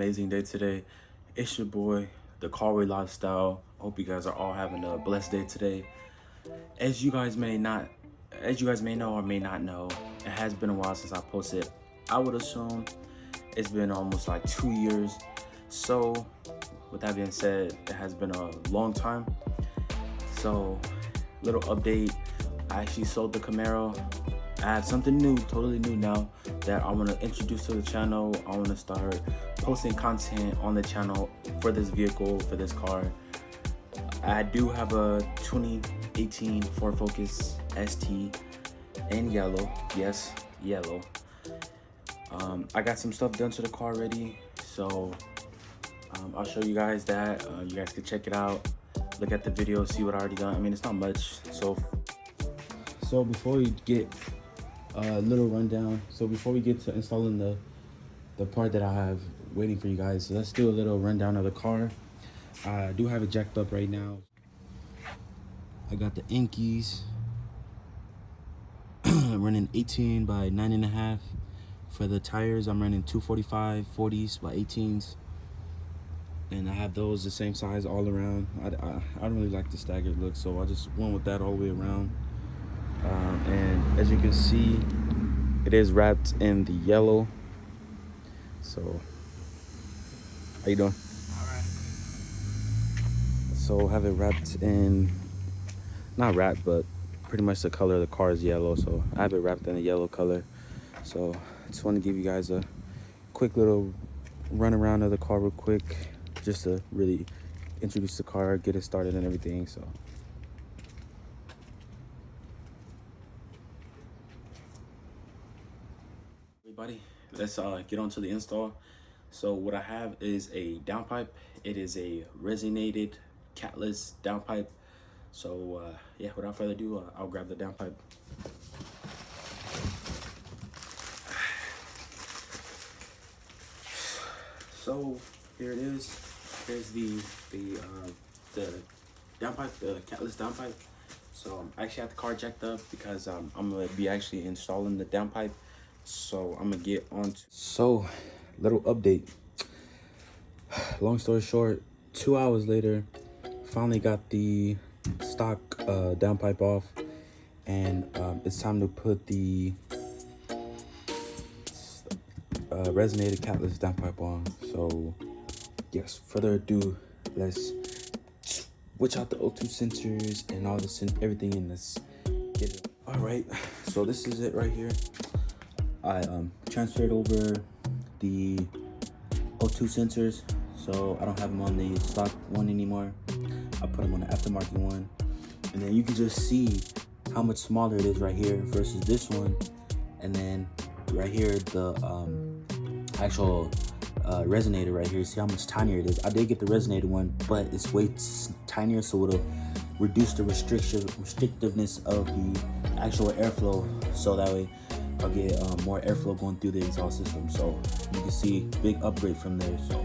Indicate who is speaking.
Speaker 1: amazing day today. It's your boy, the Carway Lifestyle. Hope you guys are all having a blessed day today. As you guys may know or may not know, it has been a while since I posted. I would assume it's been almost like 2 years. So with that being said, it has been a long time. So little update, I actually sold the Camaro. I have something new, totally new now, that I want to introduce to the channel. I want to start posting content on the channel for this vehicle, for this car. I do have a 2018 Ford Focus ST in yellow. Yes, yellow. I got some stuff done to the car already, so I'll show you guys that. You guys can check it out, look at the video, see what I already done. I mean, it's not much. So before we get a little rundown, so before we get to installing the part that I have waiting for you guys, so let's do a little rundown of the car. I do have it jacked up right now. I got the Inkies running 18 by 9.5. For the tires, I'm running 245 40s by 18s, and I have those the same size all around. I don't really like the staggered look, so I just went with that all the way around. And as you can see, it is wrapped in the yellow. So how you doing?
Speaker 2: All right.
Speaker 1: So have it wrapped in, not wrapped, but pretty much the color of the car is yellow. So I have it wrapped in a yellow color. So I just want to give you guys a quick little run around of the car real quick, just to really introduce the car, get it started and everything. So everybody, let's get on to the install. So what I have is a downpipe. It is a resonated catless downpipe. So yeah, without further ado, I'll grab the downpipe. So here it is. Here's the downpipe, the catless downpipe. So I actually have the car jacked up because I'm gonna be actually installing the downpipe. So I'm gonna get on to, so little update. Long story short, 2 hours later, finally got the stock downpipe off, and it's time to put the resonated catless downpipe on. So yes, further ado, let's switch out the O2 sensors and all this and everything, and let's get it. All right, so this is it right here. I transferred over the O2 sensors, so I don't have them on the stock one anymore. I put them on the aftermarket one, and then you can just see how much smaller it is right here versus this one. And then right here, the actual resonator right here, see how much tinier it is. I did get the resonator one, but it's way tinier, so it'll reduce the restrictiveness of the actual airflow, so that way I'll get more airflow going through the exhaust system. So you can see big upgrade from there. So